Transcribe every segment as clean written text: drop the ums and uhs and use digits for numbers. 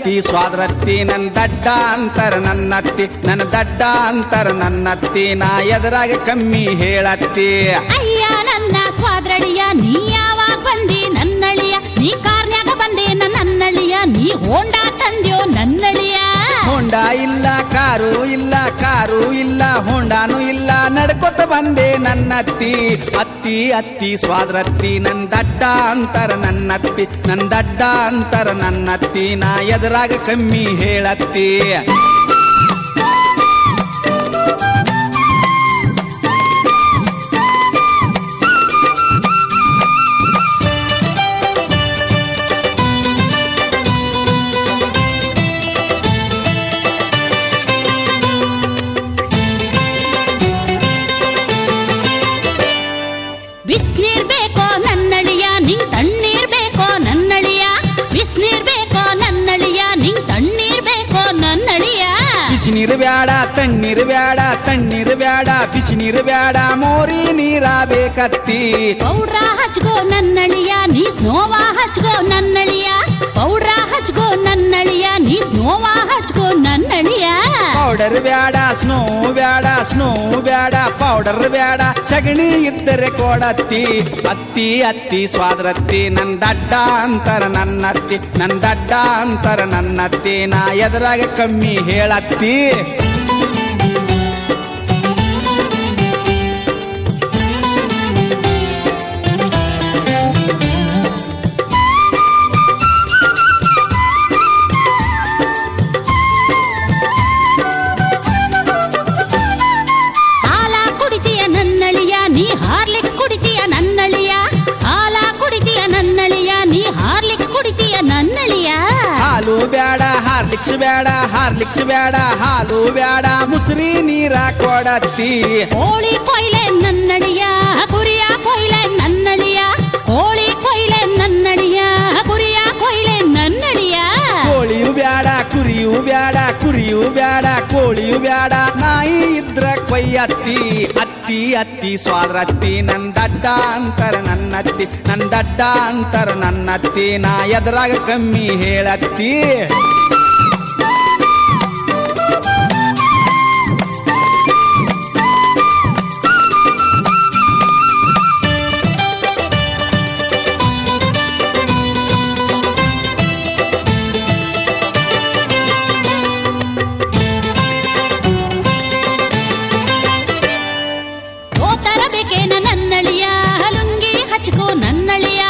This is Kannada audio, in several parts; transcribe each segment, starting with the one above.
ಅತ್ತಿ ಸ್ವಾದ್ರತ್ತಿ ನನ್ನ ದಡ್ಡ ಅಂತರ ನನ್ನತ್ತಿ ನನ್ನ ದಡ್ಡ ಅಂತರ ನನ್ನತ್ತಿ ನಾ ಎದುರಾಗ ಕಮ್ಮಿ ಹೇಳತ್ತಿ ಅಯ್ಯ ನನ್ನ ಸ್ವಾದ್ರಳಿಯ ನೀ ಯಾವಾಗ ಬಂದಿ ನನ್ನಳಿಯ ನೀ ಕಾರ್ನ್ಯಾಗ ಬಂದೆ ನನ್ನಳಿಯ ನೀ ಹೋಂಡಾ ತಂದ್ಯೋ ನನ್ನಳಿಯ ಹೋಂಡಾ ಇಲ್ಲ ಕಾರು ಇಲ್ಲ ಹೋಂಡಾನು ಇಲ್ಲ ನಡ್ಕೊತ ಬಂದೆ ನನ್ನತ್ತಿ ಅತ್ತಿ ಅತ್ತಿ ಸ್ವಾದ್ರತ್ತಿ ನನ್ನ ದಡ್ಡ ಅಂತರ ನನ್ನತ್ತಿ ನನ್ನ ದಡ್ಡ ಅಂತರ ನನ್ನತ್ತಿ ನಾ ಎದುರಾಗ ಕಮ್ಮಿ ಹೇಳತ್ತಿ ಬಿಸ್ನೀರ್ ಬೇಕೋ ನನ್ನಳಿಯ ನಿಂಗ್ ತಣ್ಣೀರ್ ಬೇಕೋ ನನ್ನಳಿಯ ಬಿಸ್ನೀರ್ ಬೇಕೋ ನನ್ನಳಿಯ ನಿಂಗ್ ತಣ್ಣೀರ್ ಬೇಕೋ ನನ್ನಳಿಯ ಬಿಸಿನೀರು ಬ್ಯಾಡ ತಣ್ಣೀರು ಬ್ಯಾಡ ತಣ್ಣೀರು ಬ್ಯಾಡ ಬಿಸಿನೀರು ಬ್ಯಾಡ ಮೋರಿ ನೀರ ಬೇಕತ್ತಿ ಪೌಡ್ರ ಹಚ್ಕೋ ನನ್ನಳಿಯ ನೀ ಸ್ನೋವಾ ಹಚ್ಕೋ ನನ್ನಳಿಯ ಪೌಡ್ರ ಹಚ್ಕೋ ನನ್ನಳಿಯ ನೀ ಸ್ನೋವಾ ಹಚ್ಕೋ ನನ್ನಳಿಯ ಪೌಡರ್ ಬ್ಯಾಡ ಸ್ನೋ ಬ್ಯಾಡ ಪೌಡರ್ ಬ್ಯಾಡ ಸಗಣಿ ಇದ್ದರೆ ಕೊಡತ್ತಿ ಅತ್ತಿ ಅತ್ತಿ ಸ್ವಾದ್ರತ್ತಿ ನನ್ನ ದಡ್ಡ ಅಂತರ ನನ್ನತ್ತಿ ನನ್ನ ದಡ್ಡ ಅಂತರ ನನ್ನತ್ತಿ ನಾ ಎದುರಾಗ ಕಮ್ಮಿ ಹೇಳತ್ತಿ ನೀ ಹಾರ್ಲಿಕ್ಸ್ ಕುಡಿತೀಯ ನನ್ನಳಿಯ ಹಾಲ ಕುಡಿತೀಯ ನನ್ನಳಿಯ ನೀ ಹಾರ್ಲಿಕ್ಸ್ ಕುಡಿತೀಯ ನನ್ನಳಿಯ ಹಾಲು ಬ್ಯಾಡ ಹಾರ್ಲಿಕ್ಸ್ ಬ್ಯಾಡ ಹಾಲು ಬ್ಯಾಡ ಮುಸ್ರಿ ನೀರ ಕೊಡತ್ತಿ ಕೋಳಿ ಕೊಯ್ಲೆ ನನ್ನಳಿಯ ಕುರಿಯ ಕೊಯ್ಲೆ ನನ್ನಳಿಯ ಕೋಳಿ ಕೊಯ್ಲೆ ನನ್ನಳಿಯ ಕುರಿಯ ಕೊಯ್ಲೆ ನನ್ನಳಿಯ ಕೋಳಿಯು ಬ್ಯಾಡ ಕುರಿಯು ಬ್ಯಾಡ ಕೋಳಿಯು ಬ್ಯಾಡ ನಾಯಿ ಇದ್ರ ಕೊಯ್ಯತ್ತಿ ಅತ್ತಿ ಅತ್ತಿ ಸ್ವಾದ್ರತ್ತಿ ನನ್ನ ದಡ್ಡ ಅಂತರ ನನ್ನತ್ತಿ ನನ್ನ ದಡ್ಡ ಅಂತರ ನನ್ನತ್ತಿ ನಾ ಎದುರಾಗ ಕಮ್ಮಿ ಹೇಳತ್ತಿ ನನ್ನಳಿಯ ಲುಂಗಿ ಹಚ್ಕೋ ನನ್ನಳಿಯ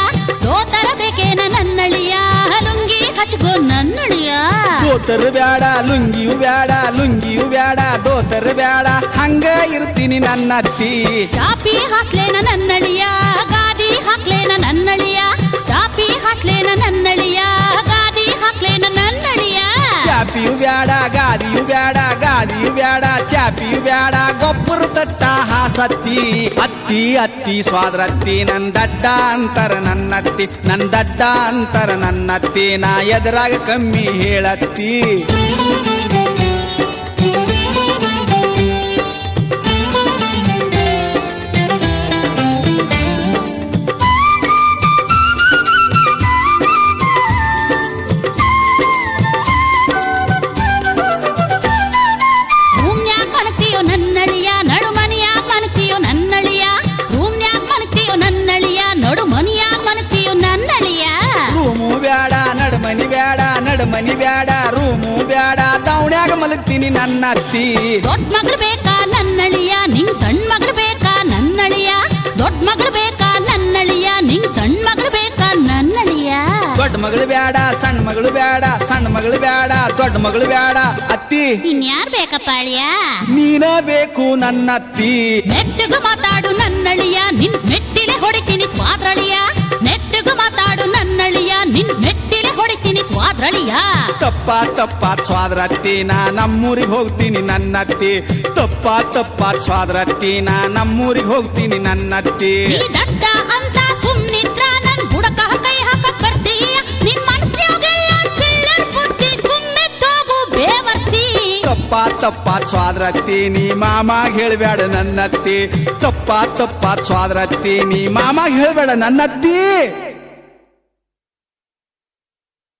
ದೋತರ ಬೇಕೇನ ನನ್ನಳಿಯ ಲುಂಗಿ ಹಚ್ಕೋ ನನ್ನಳಿಯ ದೋತರ ಬ್ಯಾಡ ಲುಂಗಿಯು ಬ್ಯಾಡ ದೋತರ ಬ್ಯಾಡ ಹಂಗ ಇರ್ತೀನಿ ನನ್ನತ್ತಿ ಚಾಪಿ ಹಾಸ್ಲೇನ ನನ್ನಳಿಯ ಗಾದಿ ಹಾಕ್ಲೇನ ನನ್ನಳಿಯ ಚಾಪಿ ಹಾಸ್ಲೇನ ನನ್ನಳಿಯ ಗಾದಿ ಹಾಕ್ಲೇನ ನನ್ನಳಿಯ ಚಾಪಿಯು ಬ್ಯಾಡ ಗಾದಿಯು ಬ್ಯಾಡ ಚಾಪಿಯು ಬ್ಯಾಡ ಗೊಬ್ಬರ ತಟ್ಟ ಹಾಸತ್ತಿ ಅತ್ತಿ ಅತ್ತಿ ಸ್ವಾದ್ರತ್ತಿ ನನ್ನ ದಡ್ಡ ಅಂತರ ನನ್ನತ್ತಿ ನನ್ನ ದಡ್ಡ ಅಂತರ ನನ್ನತ್ತಿ ನಾ ಎದುರಾಗ ಕಮ್ಮಿ ಹೇಳತ್ತಿ ನಡಮನಿ ಬ್ಯಾಡ ರೂಮು ಬ್ಯಾಡ ದೌಣ್ಯಾಗ ಮಲಗ್ತೀನಿ ನನ್ನತ್ತಿ ದೊಡ್ಡ ಮಗಳು ಬೇಕಾ ನನ್ನಳಿಯ ನಿಂಗ್ ಸಣ್ಣ ಮಗಳು ಬೇಕಾ ನನ್ನಳಿಯ ದೊಡ್ಡ ಮಗಳು ಬೇಕಾ ನನ್ನಳಿಯ ನಿಂಗ್ ಸಣ್ಣ ಮಗಳು ಬೇಕಾ ನನ್ನಳಿಯ ದೊಡ್ಡ ಮಗಳು ಬ್ಯಾಡ ಸಣ್ಣ ಮಗಳು ಬ್ಯಾಡ ದೊಡ್ಡ ಮಗಳು ಬ್ಯಾಡ ಅತ್ತಿ ಇನ್ಯಾರ್ ಬೇಕಪ್ಪ ಅಳಿಯ ನೀನ ಬೇಕು ನನ್ನತ್ತಿ ನೆಟ್ಟಗ ಮಾತಾಡು ನನ್ನಳಿಯ ನಿನ್ ಮೆಟ್ಟಿಲೆ ಹೊಡಿತೀನಿ ಸ್ವಾದ್ರಳಿಯ ನೆಟ್ಟಗ ಮಾತಾಡು ನನ್ನಳಿಯ ನಿನ್ ಮೆಟ್ಟಿಲೆ ಹೊಡಿತೀನಿ ಸ್ವಾದ್ರಳಿಯ ತಪ್ಪ ಸ್ವಾದ್ರತ್ತಿ ನಾ ನಮ್ಮೂರಿಗೆ ಹೋಗ್ತೀನಿ ನನ್ನತ್ತಿ ತಪ್ಪ ಸ್ವಾದ್ರತ್ತಿ ನಾ ನಮ್ಮೂರಿಗೆ ಹೋಗ್ತೀನಿ ನನ್ನತ್ತಿ ದಡ್ಡ ಅಂತ ಸುಮ್ನಿದ್ರ ನನ್ ಬುಡಕ ಕೈ ಹಾಕಕ್ ಬರ್ತೀಯ ನಿನ್ ಮನಸ್ಸಿನಾಗೆಲ್ಲ ಚಿಲ್ಲರ್ ಬುದ್ಧಿ ಸುಮ್ಮನೆ ತೋಗು ಬೇವರ್ಸಿ ತಪ್ಪ ಸ್ವಾದ್ರತ್ತಿ ನೀ ಮಾಮಾಗ ಹೇಳ್ಬೇಡ ನನ್ನತ್ತಿ ತಪ್ಪ ಸ್ವಾದ್ರತ್ತಿ ನೀ ಮಾಮಾಗ ಹೇಳ್ಬೇಡ ನನ್ನತ್ತಿ